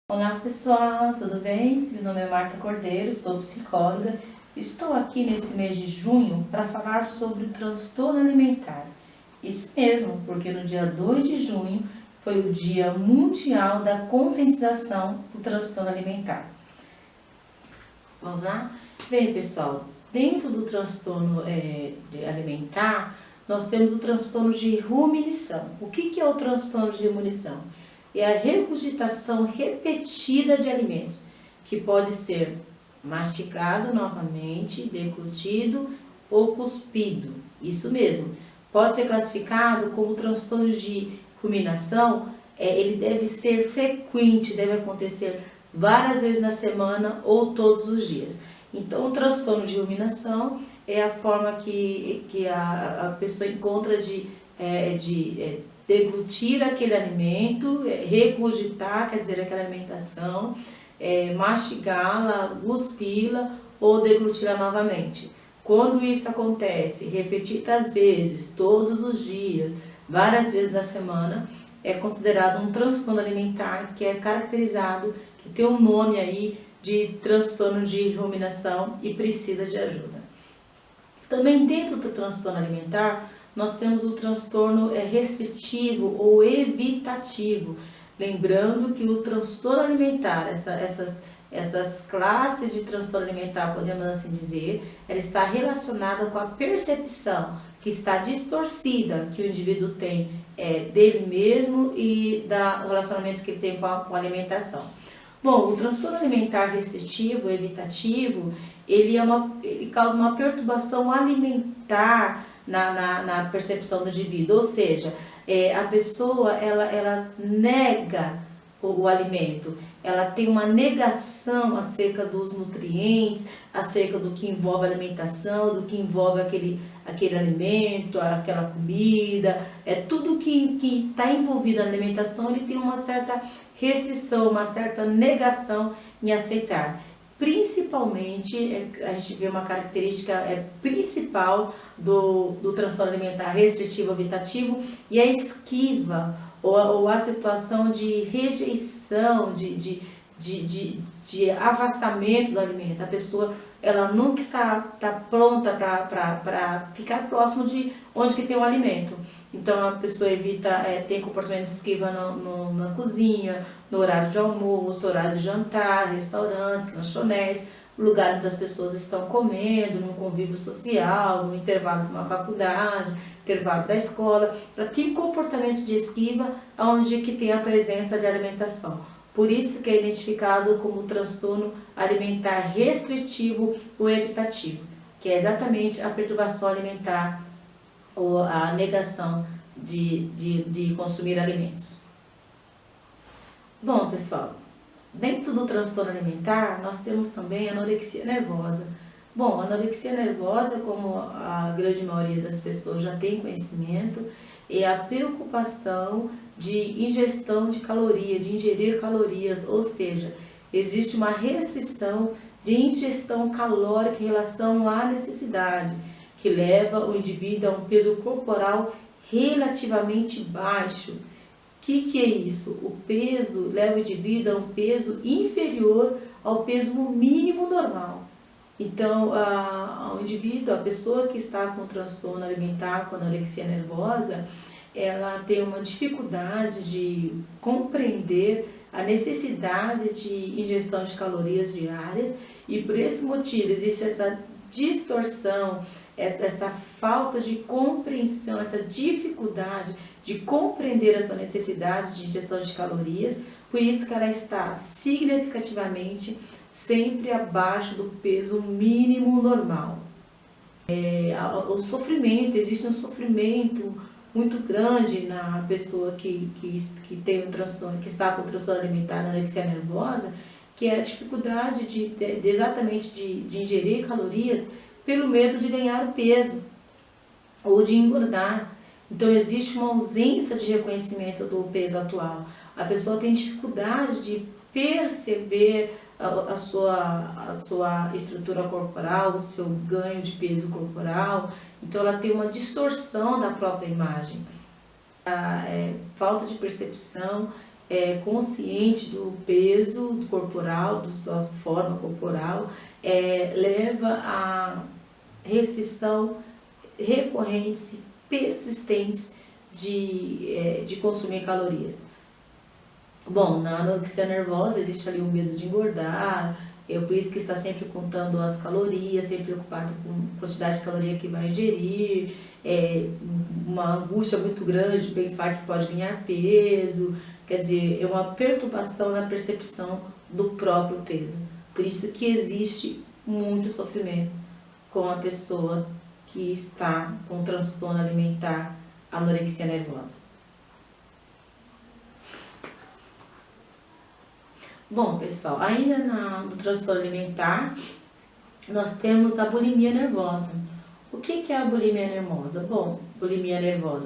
Olá pessoal, tudo bem? Meu nome é Marta Cordeiro, sou psicóloga. Estou aqui nesse mês de junho para falar sobre o transtorno alimentar. Isso mesmo, porque no dia 2 de junho foi o Dia Mundial da Conscientização do Transtorno Alimentar. Vamos lá? Bem pessoal, dentro do transtorno alimentar, nós temos o transtorno de ruminação. O que é o transtorno de ruminação? É a regurgitação repetida de alimentos, que pode ser mastigado novamente, deglutido ou cuspido. Isso mesmo. Pode ser classificado como transtorno de ruminação. Ele deve ser frequente, deve acontecer várias vezes na semana ou todos os dias. Então, o transtorno de ruminação é a forma que a pessoa encontra de deglutir aquele alimento, regurgitar, quer dizer, aquela alimentação, mastigá-la, cuspi-la ou degluti-la novamente. Quando isso acontece repetidas vezes, todos os dias, várias vezes na semana, é considerado um transtorno alimentar que é caracterizado, que tem um nome aí de transtorno de ruminação e precisa de ajuda. Também dentro do transtorno alimentar, nós temos o transtorno restritivo ou evitativo. Lembrando que o transtorno alimentar, essas classes de transtorno alimentar, podemos assim dizer, ela está relacionada com a percepção que está distorcida que o indivíduo tem dele mesmo e do relacionamento que ele tem com a alimentação. Bom, o transtorno alimentar restritivo, evitativo, ele causa uma perturbação alimentar na percepção do indivíduo, ou seja, a pessoa ela nega o alimento, ela tem uma negação acerca dos nutrientes, acerca do que envolve a alimentação, do que envolve aquele alimento, aquela comida, tudo que está envolvido na alimentação, ele tem uma certa restrição, uma certa negação em aceitar. Principalmente, a gente vê uma característica principal do transtorno alimentar restritivo evitativo e a esquiva ou a situação de rejeição, de afastamento do alimento. A pessoa ela nunca está pronta para ficar próximo de onde que tem o alimento. Então a pessoa evita, tem comportamento de esquiva na cozinha, no horário de almoço, horário de jantar, restaurantes, lanchonetes, lugar onde as pessoas estão comendo, num convívio social, no intervalo de uma faculdade, intervalo da escola. Ela tem comportamentos de esquiva onde que tem a presença de alimentação. Por isso que é identificado como transtorno alimentar restritivo ou evitativo, que é exatamente a perturbação alimentar ou a negação de consumir alimentos. Bom, pessoal, dentro do transtorno alimentar, nós temos também a anorexia nervosa. Bom, a anorexia nervosa, como a grande maioria das pessoas já tem conhecimento, é a preocupação de ingestão de caloria, de ingerir calorias, ou seja, existe uma restrição de ingestão calórica em relação à necessidade, que leva o indivíduo a um peso corporal relativamente baixo. O que é isso? O peso leva o indivíduo a um peso inferior ao peso mínimo normal. Então, o indivíduo, a pessoa que está com transtorno alimentar, com anorexia nervosa, ela tem uma dificuldade de compreender a necessidade de ingestão de calorias diárias e por esse motivo existe essa distorção, essa falta de compreensão, essa dificuldade de compreender a sua necessidade de ingestão de calorias, por isso que ela está significativamente sempre abaixo do peso mínimo normal. O sofrimento, existe um sofrimento muito grande na pessoa que tem um transtorno, que está com transtorno alimentar, anorexia nervosa, que é a dificuldade exatamente de ingerir calorias pelo medo de ganhar o peso ou de engordar. Então existe uma ausência de reconhecimento do peso atual. A pessoa tem dificuldade de perceber a sua estrutura corporal, o seu ganho de peso corporal. Então ela tem uma distorção da própria imagem. Falta de percepção consciente do peso corporal, da sua forma corporal, leva a restrição recorrentes e persistentes de consumir calorias. Bom, na anorexia nervosa existe ali o medo de engordar, por isso que está sempre contando as calorias, sempre preocupado com a quantidade de caloria que vai ingerir, uma angústia muito grande de pensar que pode ganhar peso, quer dizer, é uma perturbação na percepção do próprio peso. Por isso que existe muito sofrimento com a pessoa que está com transtorno alimentar, anorexia nervosa. Bom, pessoal, ainda no transtorno alimentar, nós temos a bulimia nervosa. O que é a bulimia nervosa?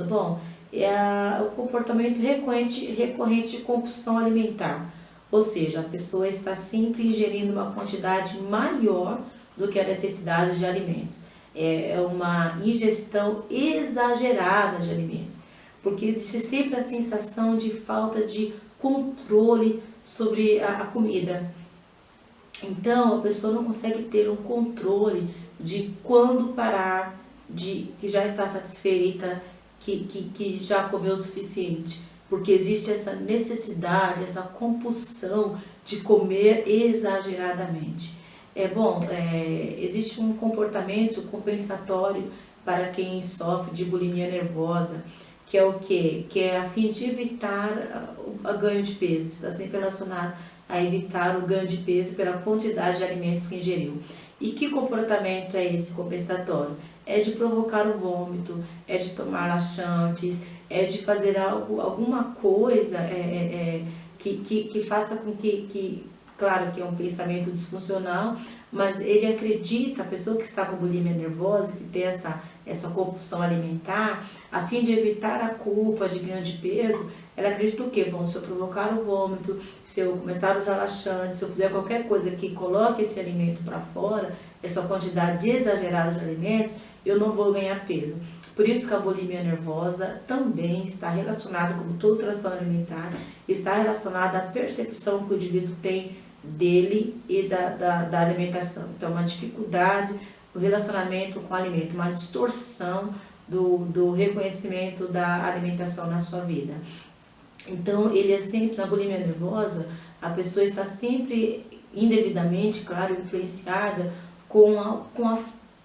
Bom, é o comportamento recorrente de compulsão alimentar. Ou seja, a pessoa está sempre ingerindo uma quantidade maior do que a necessidade de alimentos. É uma ingestão exagerada de alimentos, porque existe sempre a sensação de falta de controle sobre a comida. Então, a pessoa não consegue ter um controle de quando parar, que já está satisfeita, que já comeu o suficiente. Porque existe essa necessidade, essa compulsão de comer exageradamente. Existe um comportamento compensatório para quem sofre de bulimia nervosa, que é o quê? Que é a fim de evitar o ganho de peso, está sempre relacionado a evitar o ganho de peso pela quantidade de alimentos que ingeriu. E que comportamento é esse compensatório? É de provocar o vômito, é de tomar laxantes, é de fazer alguma coisa que faça com que, claro que é um pensamento disfuncional, mas ele acredita, a pessoa que está com bulimia nervosa, que tem essa compulsão alimentar, a fim de evitar a culpa de ganho de peso, ela acredita o quê? Bom, se eu provocar o vômito, se eu começar a usar laxante, se eu fizer qualquer coisa que coloque esse alimento para fora, essa quantidade exagerada de alimentos, eu não vou ganhar peso. Por isso que a bulimia nervosa também está relacionada, como todo transtorno alimentar, está relacionada à percepção que o indivíduo tem dele e da alimentação. Então, uma dificuldade no relacionamento com o alimento, uma distorção do reconhecimento da alimentação na sua vida. Então, ele é sempre, na bulimia nervosa, a pessoa está sempre indevidamente, claro, influenciada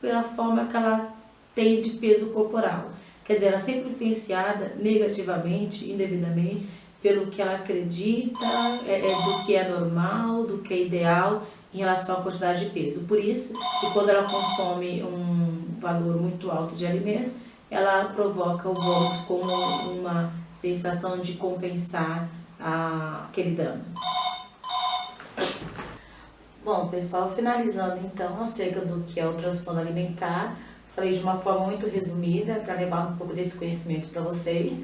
pela forma que ela tem de peso corporal. Quer dizer, ela é sempre influenciada negativamente, indevidamente, pelo que ela acredita, do que é normal, do que é ideal em relação à quantidade de peso. Por isso que quando ela consome um valor muito alto de alimentos, ela provoca o vômito como uma sensação de compensar aquele dano. Bom, pessoal, finalizando então acerca do que é o transtorno alimentar, falei de uma forma muito resumida para levar um pouco desse conhecimento para vocês.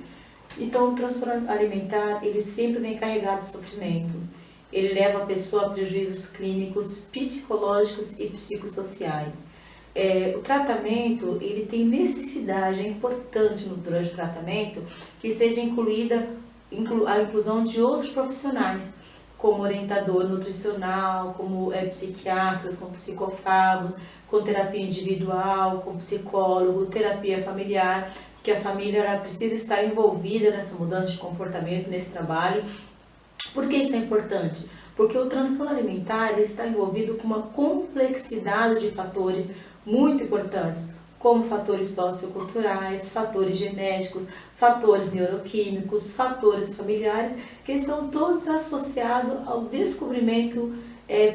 Então, o transtorno alimentar, ele sempre vem carregado de sofrimento. Ele leva a pessoa a prejuízos clínicos, psicológicos e psicossociais. O tratamento, ele tem necessidade, é importante durante o tratamento, que seja incluída a inclusão de outros profissionais, como orientador nutricional, como psiquiatras, como psicofagos, com terapia individual, com psicólogo, terapia familiar, que a família ela precisa estar envolvida nessa mudança de comportamento, nesse trabalho. Por que isso é importante? Porque o transtorno alimentar ele está envolvido com uma complexidade de fatores muito importantes, como fatores socioculturais, fatores genéticos, fatores neuroquímicos, fatores familiares, que estão todos associados ao descobrimento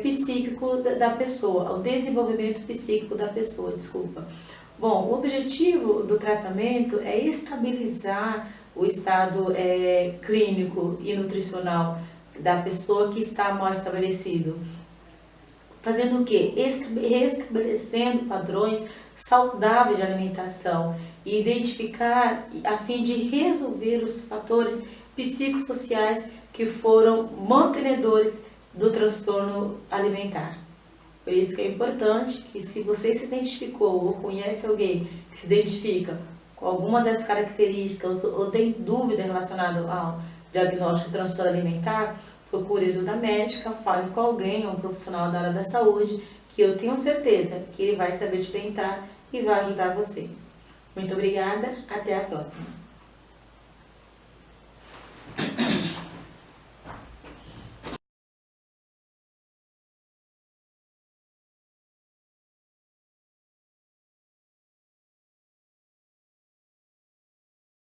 psíquico da pessoa, ao desenvolvimento psíquico da pessoa, Bom, o objetivo do tratamento é estabilizar o estado clínico e nutricional da pessoa que está mal estabelecido. Fazendo o quê? Restabelecendo padrões saudáveis de alimentação e identificar a fim de resolver os fatores psicossociais que foram mantenedores do transtorno alimentar. Por isso que é importante que se você se identificou ou conhece alguém que se identifica com alguma das características ou tem dúvida relacionada ao diagnóstico de transtorno alimentar, procure ajuda médica, fale com alguém, um profissional da área da saúde, que eu tenho certeza que ele vai saber te orientar e vai ajudar você. Muito obrigada, até a próxima.